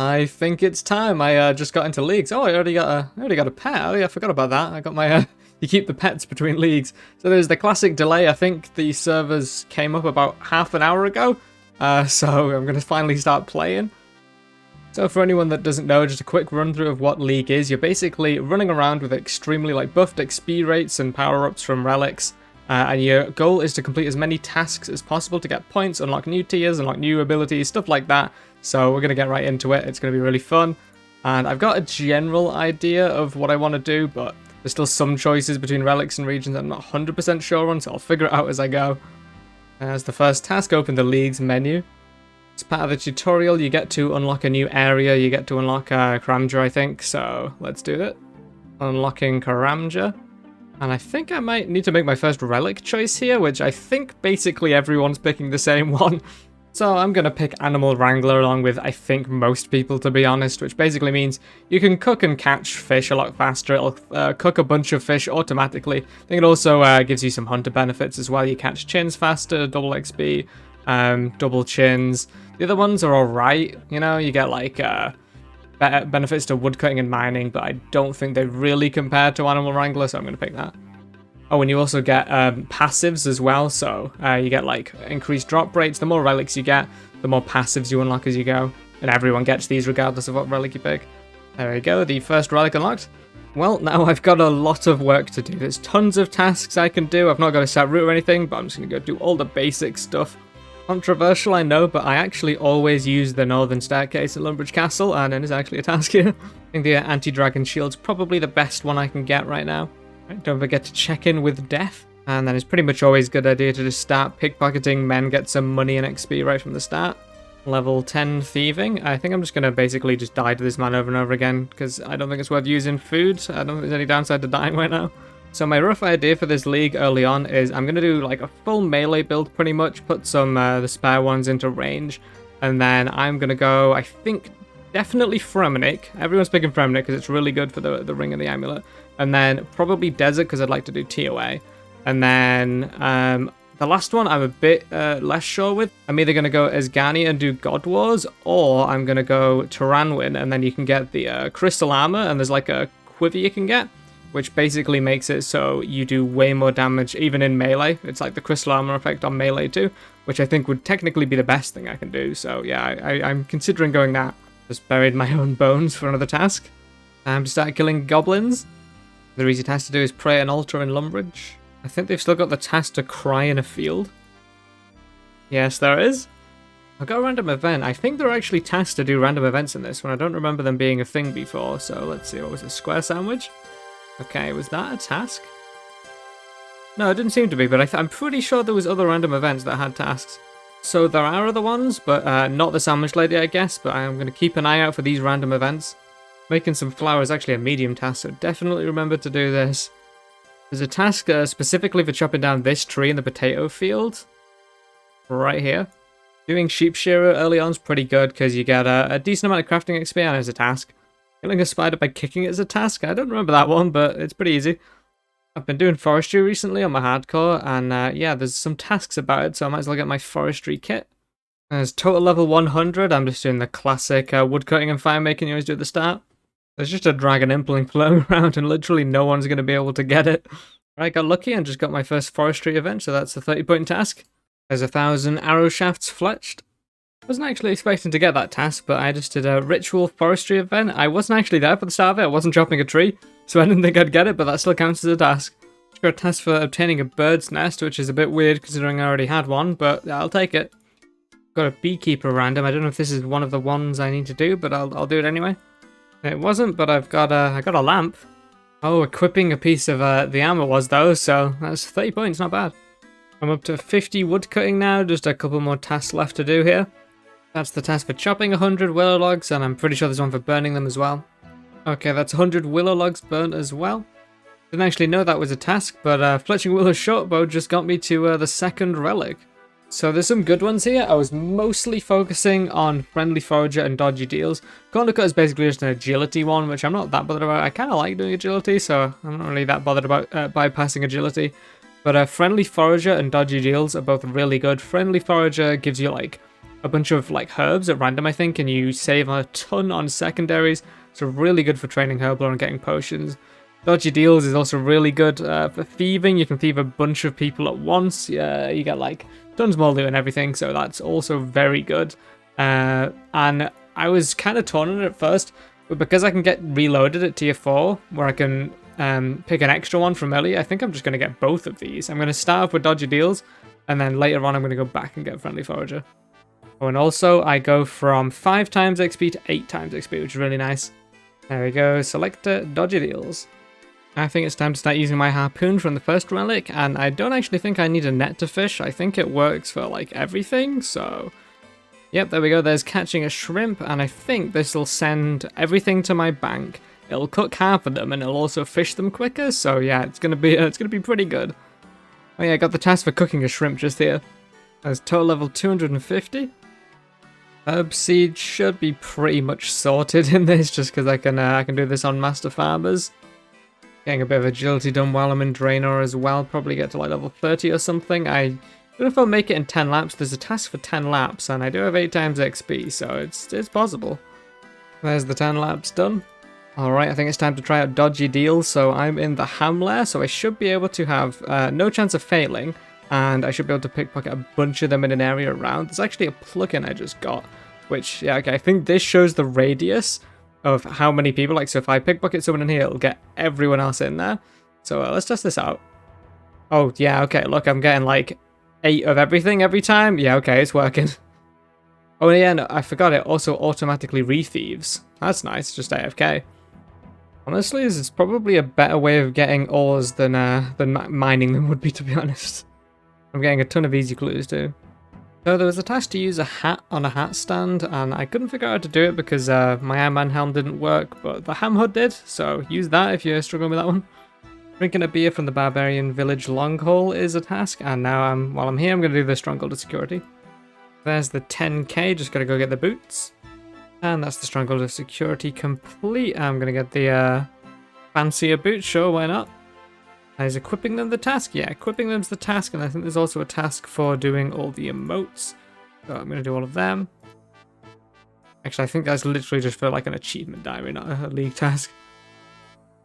I think it's time. I just got into leagues. Oh, I already got a pet. Oh yeah, I forgot about that. I got my you keep the pets between leagues. So there's the classic delay. I think the servers came up about half an hour ago. So I'm gonna finally start playing. So for anyone that doesn't know, just a quick run through of what League is. You're basically running around with extremely buffed XP rates and power-ups from relics. And your goal is to complete as many tasks as possible to get points, unlock new tiers, unlock new abilities, stuff like that. So we're going to get right into it. It's going to be really fun. And I've got a general idea of what I want to do, but there's still some choices between relics and regions I'm not 100% sure on, so I'll figure it out as I go. As the first task, open the Leagues menu. As part of the tutorial, you get to unlock a new area. You get to unlock Karamja, I think, so let's do it. Unlocking Karamja. And I think I might need to make my first relic choice here, which I think basically everyone's picking the same one. So I'm going to pick Animal Wrangler along with, I think, most people, to be honest, which basically means you can cook and catch fish a lot faster. It'll cook a bunch of fish automatically. I think it also gives you some hunter benefits as well. You catch chins faster, double XP, double chins. The other ones are alright, you know, you get like better benefits to woodcutting and mining, but I don't think they really compare to Animal Wrangler, so I'm going to pick that. Oh, and you also get passives as well, so you get like increased drop rates. The more relics you get, the more passives you unlock as you go, and everyone gets these regardless of what relic you pick. There we go, the first relic unlocked. Well, now I've got a lot of work to do. There's tons of tasks I can do. I've not got a set route or anything, but I'm just going to go do all the basic stuff. Controversial, I know, but I actually always use the northern staircase at Lumbridge Castle, and it is actually a task here. I think the anti-dragon shield's probably the best one I can get right now. Right, don't forget to check in with death, and then it's pretty much always a good idea to just start pickpocketing men, get some money and XP right from the start. Level 10 thieving. I think I'm just going to basically just die to this man over and over again, because I don't think it's worth using food. I don't think there's any downside to dying right now. So my rough idea for this league early on is I'm going to do like a full melee build pretty much, put some the spare ones into range, and then I'm going to go, I think, definitely Fremenic. Everyone's picking Fremenic because it's really good for the ring and the amulet. And then probably Desert because I'd like to do TOA. And then the last one I'm a bit less sure with. I'm either going to go Esgani and do God Wars, or I'm going to go Taranwin, and then you can get the crystal armor, and there's like a quiver you can get, which basically makes it so you do way more damage even in melee. It's like the crystal armor effect on melee too, which I think would technically be the best thing I can do. So yeah, I'm considering going that. Just buried my own bones for another task. Time to start killing goblins. The easy task to do is pray an altar in Lumbridge. I think they've still got the task to cry in a field. Yes, there is. I've got a random event. I think there are actually tasks to do random events in this one. I don't remember them being a thing before. So let's see, what was it? Square sandwich? Okay, was that a task? No, it didn't seem to be, but I'm pretty sure there was other random events that had tasks. So there are other ones, but not the sandwich lady, I guess, but I'm going to keep an eye out for these random events. Making some flour is actually a medium task, so definitely remember to do this. There's a task specifically for chopping down this tree in the potato field. Right here. Doing sheep shearer early on is pretty good, because you get a decent amount of crafting XP, and as a task. Killing a spider by kicking it is a task. I don't remember that one, but it's pretty easy. I've been doing forestry recently on my hardcore, and yeah, there's some tasks about it, so I might as well get my forestry kit. There's total level 100. I'm just doing the classic woodcutting and fire making you always do at the start. There's just a dragon impling floating around, and literally no one's going to be able to get it. Right, got lucky and just got my first forestry event, so that's the 30-point task. There's 1,000 arrow shafts fletched. Wasn't actually expecting to get that task, but I just did a ritual forestry event. I wasn't actually there for the start of it. I wasn't chopping a tree, so I didn't think I'd get it, but that still counts as a task. Just got a task for obtaining a bird's nest, which is a bit weird considering I already had one, but I'll take it. Got a beekeeper random. I don't know if this is one of the ones I need to do, but I'll do it anyway. It wasn't, but I got a lamp. Oh, equipping a piece of the armor was though, so that's 30 points, not bad. I'm up to 50 woodcutting now, just a couple more tasks left to do here. That's the task for chopping 100 willow logs, and I'm pretty sure there's one for burning them as well. Okay, that's 100 willow logs burnt as well. Didn't actually know that was a task, but fletching willow shortbow just got me to the second relic. So there's some good ones here. I was mostly focusing on friendly forager and dodgy deals. Corner cut is basically just an agility one, which I'm not that bothered about. I kind of like doing agility, so I'm not really that bothered about bypassing agility. But friendly forager and dodgy deals are both really good. Friendly forager gives you like a bunch of like herbs at random, I think, and you save a ton on secondaries. So really good for training Herblore and getting potions. Dodgy Deals is also really good for thieving. You can thieve a bunch of people at once. Yeah, you get like tons more loot and everything, so that's also very good. And I was kind of torn on it at first, but because I can get reloaded at tier 4, where I can pick an extra one from earlier, I think I'm just going to get both of these. I'm going to start off with Dodgy Deals, and then later on I'm going to go back and get Friendly Forager. Oh, and also I go from 5 times XP to 8 times XP, which is really nice. There we go, select Dodgy Deals. I think it's time to start using my harpoon from the first relic, and I don't actually think I need a net to fish. I think it works for like everything, so yep, there we go. There's catching a shrimp, and I think this will send everything to my bank. It'll cook half of them, and it'll also fish them quicker. So yeah, it's gonna be pretty good. Oh yeah, I got the task for cooking a shrimp just here. That's total level 250. Herb seed should be pretty much sorted in this, just because I can do this on Master Farmers. Getting a bit of agility done while I'm in Draenor as well. Probably get to like level 30 or something. I don't know if I'll make it in 10 laps. There's a task for 10 laps, and I do have 8 times XP, so it's possible. There's the 10 laps done. Alright, I think it's time to try out Dodgy Deals. So I'm in the ham lair, so I should be able to have no chance of failing, and I should be able to pickpocket a bunch of them in an area around. There's actually a plugin I just got, which, yeah, okay, I think this shows the radius of how many people, like, so if I pickpocket someone in here, it'll get everyone else in there. So let's test this out. Oh, yeah, okay, look, I'm getting, like, 8 of everything every time. Yeah, okay, it's working. Oh, yeah, no, I forgot it also automatically re-thieves. That's nice, just AFK. Honestly, this is probably a better way of getting ores than mining them would be, to be honest. I'm getting a ton of easy clues, too. So there was a task to use a hat on a hat stand, and I couldn't figure out how to do it because my Ironman helm didn't work, but the ham hood did, so use that if you're struggling with that one. Drinking a beer from the Barbarian Village Long Haul is a task, and now while I'm here, I'm going to do the Stronghold of Security. There's the 10k, just got to go get the boots. And that's the Stronghold of Security complete. I'm going to get the fancier boots, sure, why not? Is equipping them the task? Yeah, equipping them's the task, and I think there's also a task for doing all the emotes. So I'm going to do all of them. Actually, I think that's literally just for like an achievement diary, not a league task.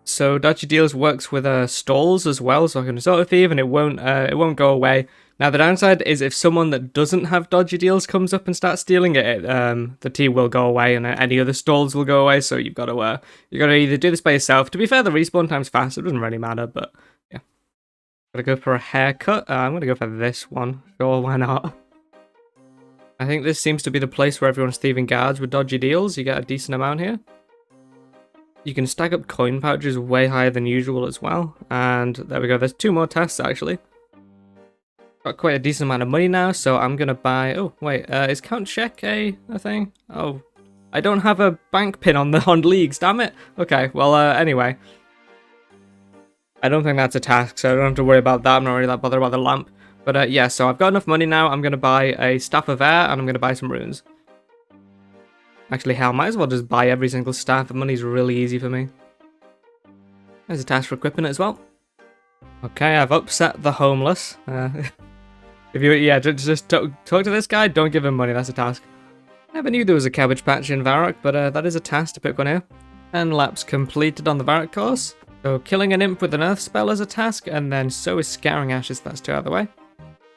So Dodgy Deals works with stalls as well, so I can Auto Thief and it won't go away. Now the downside is if someone that doesn't have Dodgy Deals comes up and starts stealing it, the tea will go away and any other stalls will go away. So you've got to either do this by yourself. To be fair, the respawn time's fast, it doesn't really matter, but yeah. Gotta go for a haircut. I'm gonna go for this one. Sure, why not? I think this seems to be the place where everyone's thieving guards with Dodgy Deals. You get a decent amount here. You can stack up coin pouches way higher than usual as well. And there we go, there's 2 more tasks actually. Got quite a decent amount of money now, so I'm gonna buy... Oh, wait, is Count Check a thing? Oh, I don't have a bank pin on leagues, damn it! Okay, well, anyway. I don't think that's a task, so I don't have to worry about that. I'm not really that bothered about the lamp. But yeah, so I've got enough money now. I'm gonna buy a Staff of Air, and I'm gonna buy some runes. Actually, hell, might as well just buy every single staff. The money's really easy for me. There's a task for equipping it as well. Okay, I've upset the homeless. If you, yeah, just talk to this guy, don't give him money, that's a task. Never knew there was a cabbage patch in Varrock, but that is a task to pick one here. 10 laps completed on the Varrock course. So killing an imp with an earth spell is a task, and then so is Scouring Ashes, that's 2 out of the way.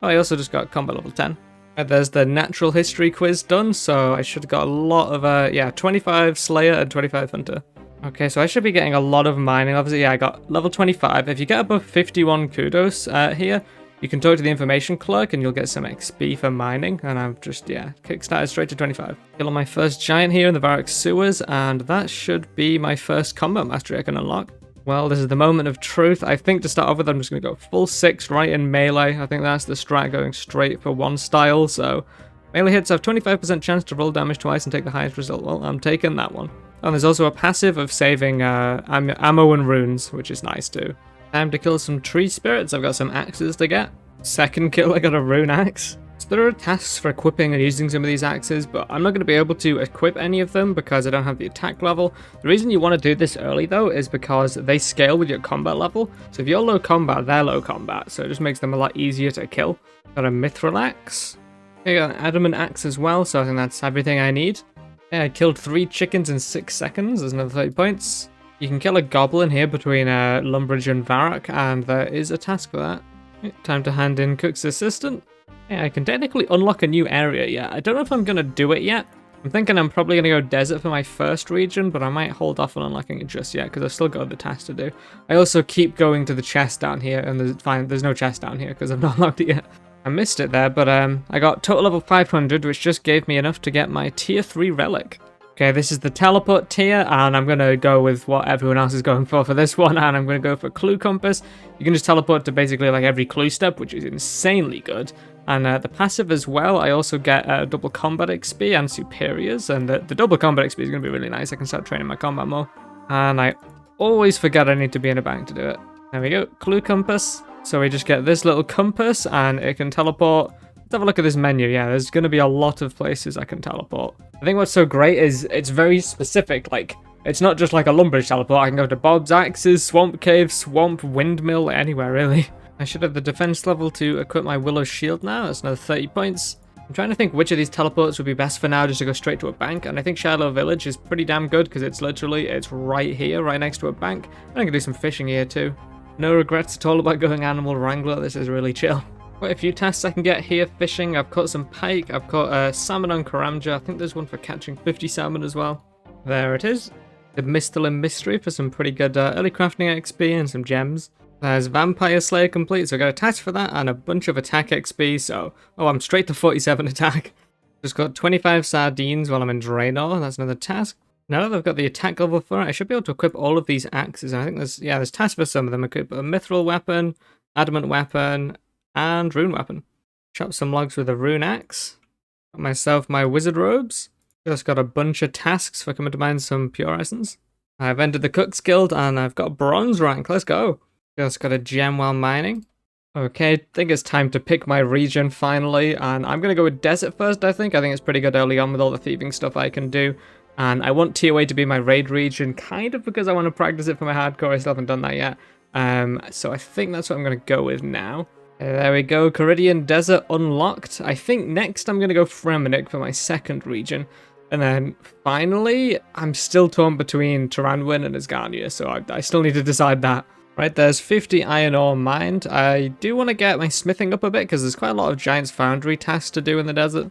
Oh, I also just got combat level 10. There's the natural history quiz done, so I should have got a lot of, yeah, 25 Slayer and 25 Hunter. Okay, so I should be getting a lot of mining. Obviously, yeah, I got level 25. If you get above 51 kudos here, you can talk to the information clerk and you'll get some XP for mining. And I've just, yeah, kickstarted straight to 25. Killing my first giant here in the Varrock sewers, and that should be my first combat mastery I can unlock. Well, this is the moment of truth. I think to start off with, I'm just going to go full 6 right in melee. I think that's the strat, going straight for 1 style. So melee hits have 25% chance to roll damage twice and take the highest result. Well, I'm taking that one. And there's also a passive of saving ammo and runes, which is nice too. Time to kill some tree spirits. I've got some axes to get. Second kill, I got a rune axe. So there are tasks for equipping and using some of these axes, but I'm not going to be able to equip any of them because I don't have the attack level. The reason you want to do this early though is because they scale with your combat level. So if you're low combat, they're low combat, so it just makes them a lot easier to kill. Got a mithril axe. I got an adamant axe as well, so I think that's everything I need. Yeah, I killed 3 chickens in 6 seconds. There's another 30 points. You can kill a goblin here between Lumbridge and Varrock, and there is a task for that. Time to hand in Cook's assistant. Yeah, I can technically unlock a new area yet. I don't know if I'm going to do it yet. I'm thinking I'm probably going to go desert for my first region, but I might hold off on unlocking it just yet because I've still got the task to do. I also keep going to the chest down here, and there's no chest down here because I've not unlocked it yet. I missed it there, but I got total level 500, which just gave me enough to get my tier 3 relic. Okay, this is the teleport tier, and I'm going to go with what everyone else is going for this one, and I'm going to go for Clue Compass. You can just teleport to basically like every clue step, which is insanely good. And the passive as well, I also get double combat XP and superiors, and the double combat XP is going to be really nice. I can start training my combat more. And I always forget I need to be in a bank to do it. There we go, Clue Compass. So we just get this little compass, and it can teleport. Let's have a look at this menu. Yeah, there's going to be a lot of places I can teleport. I think what's so great is it's very specific. Like, it's not just like a Lumbridge teleport. I can go to Bob's Axes, Swamp Cave, Swamp, Windmill, anywhere really. I should have the defense level to equip my Willow Shield now. That's another 30 points. I'm trying to think which of these teleports would be best for now, just to go straight to a bank. And I think Shiloh Village is pretty damn good because it's right here, right next to a bank. And I can do some fishing here too. No regrets at all about going Animal Wrangler. This is really chill. Quite a few tasks I can get here fishing. I've caught some pike. I've caught salmon on Karamja. I think there's one for catching 50 salmon as well. There it is. The Mistalin Mystery for some pretty good early crafting XP and some gems. There's Vampire Slayer complete, so I got a task for that and a bunch of attack XP, so... Oh, I'm straight to 47 attack. Just got 25 sardines while I'm in Draenor. That's another task. Now that I've got the attack level for it, I should be able to equip all of these axes. And I think there's tasks for some of them. Equip a mithril weapon, adamant weapon, and rune weapon. Chop some logs with a rune axe. Got myself my wizard robes. Just got a bunch of tasks for coming to mine some pure essence. I've entered the Cook's Guild and I've got bronze rank. Let's go. Just got a gem while mining. Okay, I think it's time to pick my region finally. And I'm going to go with desert first, I think. I think it's pretty good early on with all the thieving stuff I can do. And I want TOA to be my raid region, kind of because I want to practice it for my hardcore. I still haven't done that yet. So I think that's what I'm going to go with now. There we go, Caridian Desert unlocked. I think next I'm going to go Fremennik for my second region. And then finally, I'm still torn between Taranwyn and Asgarnia, so I still need to decide that. Right, there's 50 iron ore mined. I do want to get my smithing up a bit because there's quite a lot of Giant's Foundry tasks to do in the desert.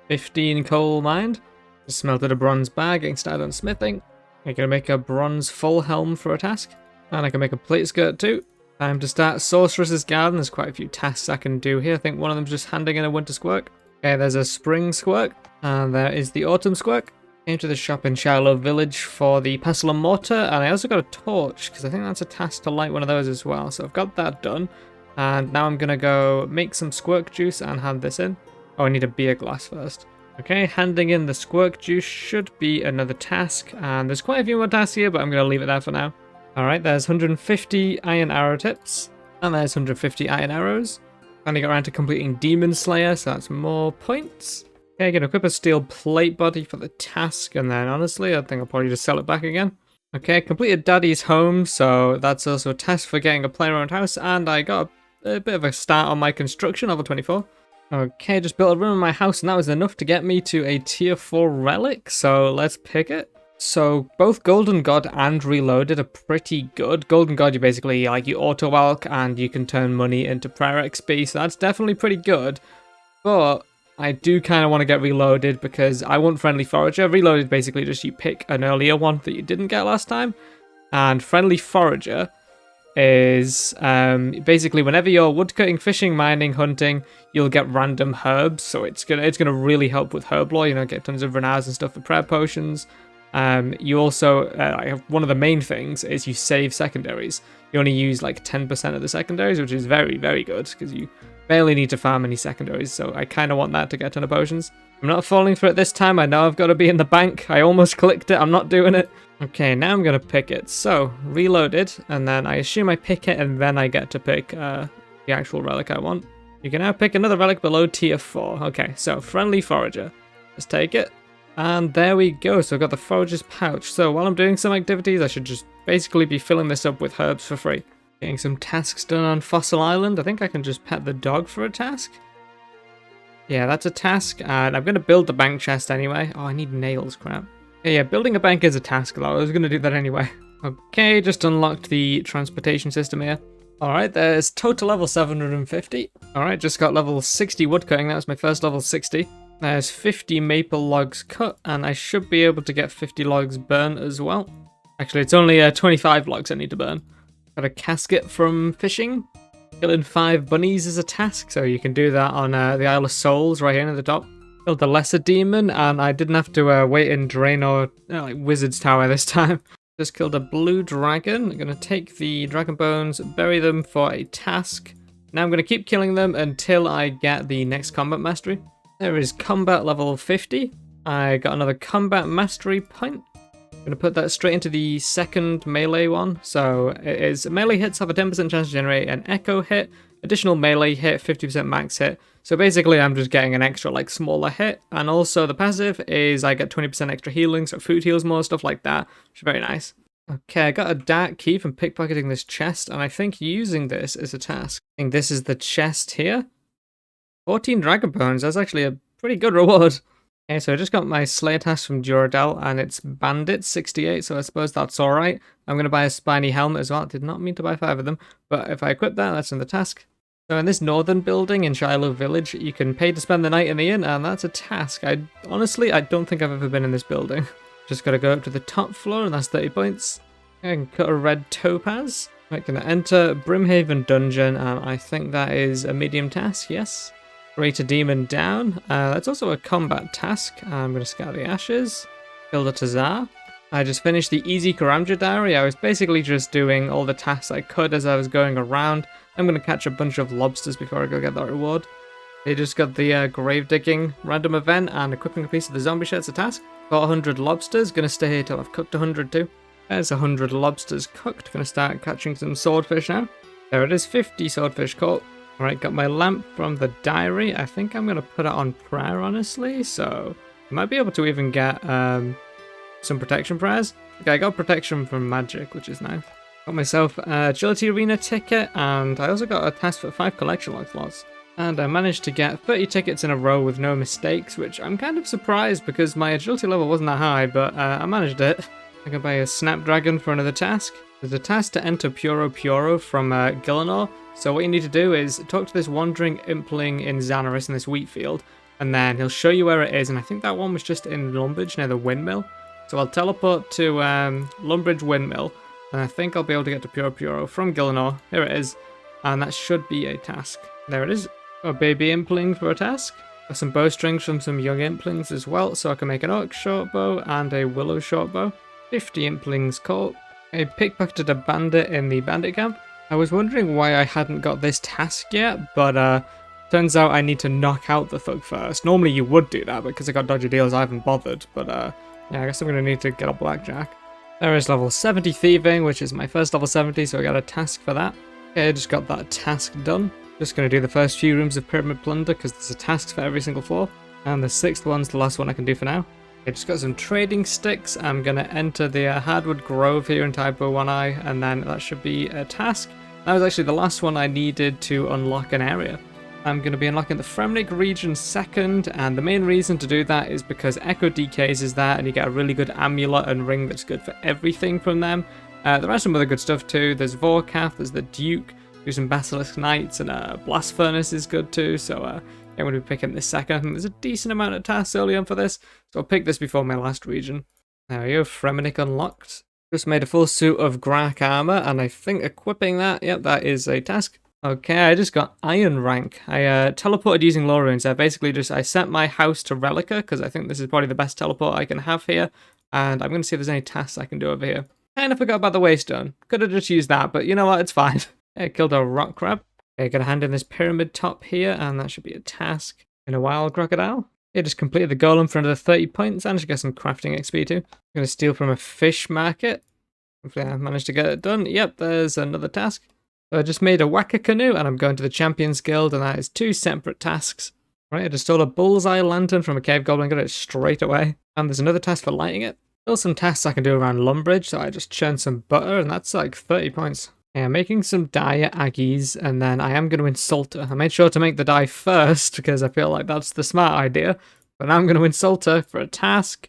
15 coal mined. Just smelted a bronze bag, getting started on smithing. I'm going to make a bronze full helm for a task. And I can make a plate skirt too. Time to start Sorceress's Garden. There's quite a few tasks I can do here. I think one of them's just handing in a winter sq'irk. Okay, there's a spring sq'irk. And there is the autumn sq'irk. Came to the shop in Shiloh Village for the pestle and mortar. And I also got a torch, because I think that's a task to light one of those as well. So I've got that done. And now I'm going to go make some sq'irk juice and hand this in. Oh, I need a beer glass first. Okay, handing in the sq'irk juice should be another task. And there's quite a few more tasks here, but I'm going to leave it there for now. Alright, there's 150 iron arrow tips, and there's 150 iron arrows. Finally got around to completing Demon Slayer, so that's more points. Okay, gonna equip a steel plate body for the task, and then honestly, I think I'll probably just sell it back again. Okay, completed Daddy's home, so that's also a task for getting a player-owned house, and I got a bit of a start on my construction, level 24. Okay, just built a room in my house, and that was enough to get me to a tier 4 relic, so let's pick it. So both Golden God and Reloaded are pretty good. Golden God, you basically you auto-walk and you can turn money into prayer XP, so that's definitely pretty good. But I do kind of want to get Reloaded because I want Friendly Forager. Reloaded basically just you pick an earlier one that you didn't get last time. And Friendly Forager is basically whenever you're woodcutting, fishing, mining, hunting, you'll get random herbs. So it's gonna really help with herb lore, get tons of renars and stuff for prayer potions. You also, one of the main things is you save secondaries. You only use like 10% of the secondaries, which is very, very good because you barely need to farm any secondaries. So I kind of want that to get a ton of potions. I'm not falling for it this time. I know I've got to be in the bank. I almost clicked it. I'm not doing it. Okay, now I'm going to pick it. So Reloaded, and then I assume I pick it and then I get to pick the actual relic I want. You can now pick another relic below tier 4. Okay, so Friendly Forager. Let's take it. And there we go, so I've got the Forager's Pouch. So while I'm doing some activities, I should just basically be filling this up with herbs for free. Getting some tasks done on Fossil Island. I think I can just pet the dog for a task. Yeah, that's a task, and I'm going to build the bank chest anyway. Oh, I need nails, crap. Yeah, building a bank is a task, though. I was going to do that anyway. Okay, just unlocked the transportation system here. Alright, there's total level 750. Alright, just got level 60 woodcutting. That was my first level 60. There's 50 maple logs cut, and I should be able to get 50 logs burnt as well. Actually, it's only 25 logs I need to burn. Got a casket from fishing. Killing 5 bunnies is a task, so you can do that on the Isle of Souls right here at the top. Killed the lesser demon, and I didn't have to wait in Draenor, like Wizard's Tower this time. Just killed a blue dragon. I'm going to take the dragon bones, bury them for a task. Now I'm going to keep killing them until I get the next combat mastery. There is combat level 50. I got another combat mastery point. I'm going to put that straight into the second melee one. So it is melee hits have a 10% chance to generate an echo hit, additional melee hit, 50% max hit. So basically I'm just getting an extra like smaller hit. And also the passive is I get 20% extra healing, so food heals more, stuff like that, which is very nice. Okay, I got a dark key from pickpocketing this chest, and I think using this is a task. I think this is the chest here. 14 dragon bones, that's actually a pretty good reward. Okay, so I just got my Slayer task from Duradel, and it's Bandit 68, so I suppose that's alright. I'm going to buy a spiny helmet as well. Did not mean to buy 5 of them, but if I equip that, that's in the task. So in this northern building in Shiloh Village, you can pay to spend the night in the inn, and that's a task. Honestly, I don't think I've ever been in this building. Just got to go up to the top floor, and that's 30 points. I can cut a red topaz. I'm going to enter Brimhaven Dungeon, and I think that is a medium task, yes. Rate a demon down. That's also a combat task. I'm going to scatter the ashes. Killed a Tazar. I just finished the Easy Karamja diary. I was basically just doing all the tasks I could as I was going around. I'm going to catch a bunch of lobsters before I go get that reward. They just got the grave digging random event and equipping a piece of the zombie shed's a task. Got 100 lobsters. Going to stay here till I've cooked 100 too. There's 100 lobsters cooked. Going to start catching some swordfish now. There it is, 50 swordfish caught. Alright, got my lamp from the diary. I think I'm going to put it on prayer, honestly. So, I might be able to even get some protection prayers. Okay, I got protection from magic, which is nice. Got myself a agility arena ticket, and I also got a task for 5 collection log slots. And I managed to get 30 tickets in a row with no mistakes, which I'm kind of surprised because my agility level wasn't that high, but I managed it. I can buy a snapdragon for another task. There's a task to enter Puro Puro from Gillinor. So what you need to do is talk to this wandering impling in Xanaris in this wheat field, and then he'll show you where it is, and I think that one was just in Lumbridge near the windmill. So I'll teleport to Lumbridge Windmill, and I think I'll be able to get to Puro Puro from Gillinor. Here it is, and that should be a task. There it is. Got a baby impling for a task. Got some bowstrings from some young implings as well, so I can make an oak shortbow and a willow shortbow. 50 implings caught. I pickpocketed a bandit in the bandit camp. I was wondering why I hadn't got this task yet, but turns out I need to knock out the thug first. Normally you would do that, but because I got dodgy deals I haven't bothered, but yeah, I guess I'm going to need to get a blackjack. There is level 70 thieving, which is my first level 70, so I got a task for that. Okay, I just got that task done. Just going to do the first few rooms of Pyramid Plunder, because there's a task for every single floor. And the 6th one's the last one I can do for now. I just got some trading sticks. I'm going to enter the Hardwood Grove here in Typo 1i, and then that should be a task. That was actually the last one I needed to unlock an area. I'm going to be unlocking the Fremnik region second, and the main reason to do that is because Echo DKs is there, and you get a really good amulet and ring that's good for everything from them. There are some other good stuff too. There's Vorkath, there's the Duke, do some Basilisk Knights, and Blast Furnace is good too, so I'm going to be picking this second. I think there's a decent amount of tasks early on for this, so I'll pick this before my last region. There we go, Fremnik unlocked. Just made a full suit of Grak armor, and I think equipping that, yep, that is a task. Okay, I just got Iron Rank. I teleported using Law Runes. I set my house to Relica, because I think this is probably the best teleport I can have here, and I'm going to see if there's any tasks I can do over here. Kind of forgot about the Waystone. Could have just used that, but you know what, it's fine. I killed a rock crab. Okay, got a hand in this pyramid top here, and that should be a task. In a wild crocodile. Yeah, just completed the golem for another 30 points, and I should get some crafting XP too. I'm going to steal from a fish market. Hopefully I managed to get it done. Yep, there's another task. So I just made a Waka canoe, and I'm going to the Champions Guild, and that is 2 separate tasks. Right, I just stole a bullseye lantern from a cave goblin, got it straight away. And there's another task for lighting it. Still some tasks I can do around Lumbridge, so I just churned some butter, and that's like 30 points. Yeah, making some dye at Aggie's, and then I am going to insult her. I made sure to make the dye first because I feel like that's the smart idea. But now I'm going to insult her for a task,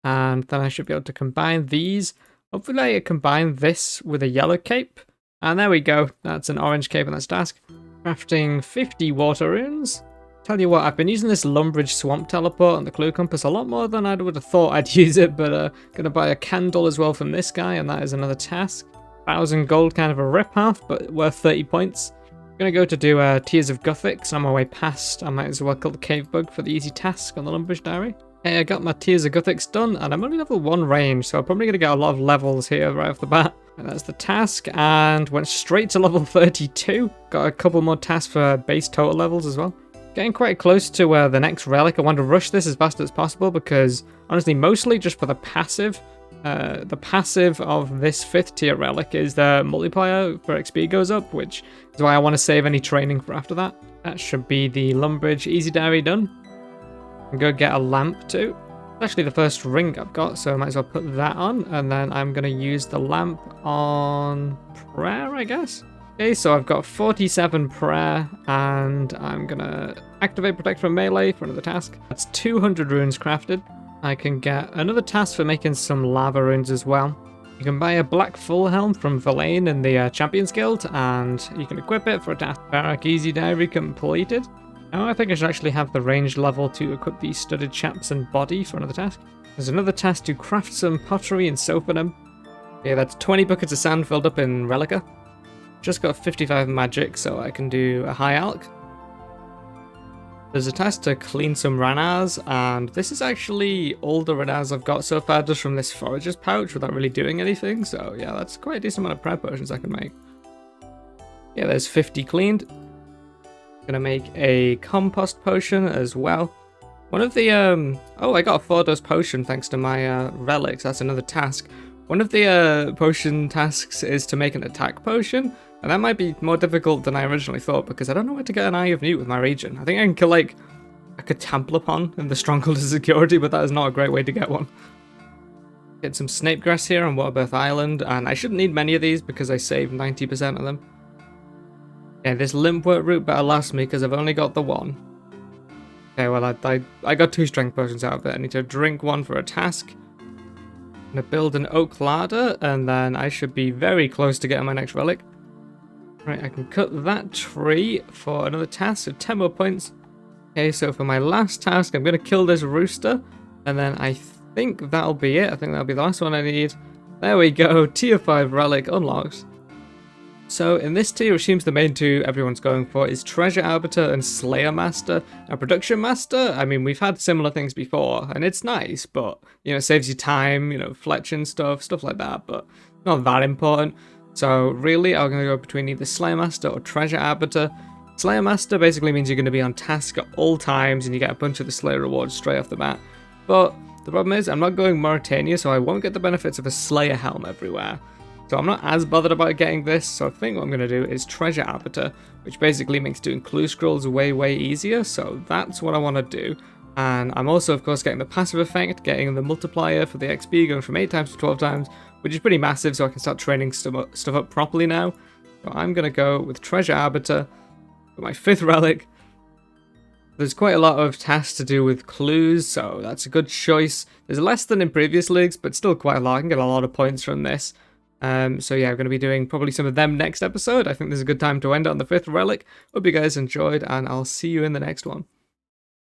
and then I should be able to combine these. Hopefully I combine this with a yellow cape. And there we go. That's an orange cape and that's task. Crafting 50 water runes. Tell you what, I've been using this Lumbridge Swamp Teleport and the Clue Compass a lot more than I would have thought I'd use it, but gonna buy a candle as well from this guy, and that is another task. 1,000 gold, kind of a rip-off, but worth 30 points. I'm gonna go to do Tears of Gothic, so on my way past, I might as well kill the Cave Bug for the easy task on the Lumbridge Diary. Hey, I got my Tears of Gothics done, and I'm only level 1 range, so I'm probably gonna get a lot of levels here right off the bat. And that's the task, and went straight to level 32. Got a couple more tasks for base total levels as well. Getting quite close to the next relic. I want to rush this as fast as possible because, honestly, mostly just for the passive. The passive of this 5th tier relic is the multiplier for XP goes up, which is why I want to save any training for after that. That should be the Lumbridge Easy Diary done. I'm going to get a lamp too. It's actually the first ring I've got, so I might as well put that on. And then I'm going to use the lamp on prayer, I guess. Okay, so I've got 47 prayer, and I'm going to activate Protect from Melee for another task. That's 200 runes crafted. I can get another task for making some lava runes as well. You can buy a black full helm from Verlaine in the Champions Guild, and you can equip it for a task. Barak Easy Diary completed. Now I think I should actually have the range level to equip the studded chaps and body for another task. There's another task to craft some pottery in Sophanum. Yeah, that's 20 buckets of sand filled up in Relica. Just got 55 magic, so I can do a high alch. There's a task to clean some ranars, and this is actually all the ranars I've got so far just from this forager's pouch without really doing anything, so yeah, that's quite a decent amount of prep potions I can make. Yeah, there's 50 cleaned. Gonna make a compost potion as well. One of the, oh, I got a 4-dose potion thanks to my relics, that's another task. One of the potion tasks is to make an attack potion, and that might be more difficult than I originally thought because I don't know where to get an Eye of Newt with my region. I think I can kill like a Catamplopon in the Stronghold of Security, but that is not a great way to get one. Get some Snapegrass here on Waterbirth Island, and I shouldn't need many of these because I saved 90% of them. Yeah, this Limpwort root better last me because I've only got the one. Okay, well I got 2 strength potions out of it. I need to drink one for a task. I'm gonna build an oak ladder, and then I should be very close to getting my next relic. Right, I can cut that tree for another task, so 10 more points. Okay, so for my last task, I'm gonna kill this rooster, and then I think that'll be it. I think that'll be the last one I need. There we go, tier 5 relic unlocked. So in this tier, which seems the main 2 everyone's going for, is Treasure Arbiter and Slayer Master. Now Production Master, I mean, we've had similar things before, and it's nice, but, you know, it saves you time, you know, fletching stuff like that, but not that important. So really, I'm going to go between either Slayer Master or Treasure Arbiter. Slayer Master basically means you're going to be on task at all times, and you get a bunch of the Slayer rewards straight off the bat. But the problem is, I'm not going Mauritania, so I won't get the benefits of a Slayer helm everywhere. So I'm not as bothered about getting this, so I think what I'm going to do is Treasure Arbiter, which basically makes doing clue scrolls way easier, so that's what I want to do. And I'm also, of course, getting the passive effect, getting the multiplier for the XP going from 8 times to 12 times, which is pretty massive, so I can start training stuff up properly now. So I'm going to go with Treasure Arbiter for my 5th relic. There's quite a lot of tasks to do with clues, so that's a good choice. There's less than in previous leagues, but still quite a lot. I can get a lot of points from this. So yeah, I'm going to be doing probably some of them next episode. I think this is a good time to end on the 5th relic. Hope you guys enjoyed, and I'll see you in the next one.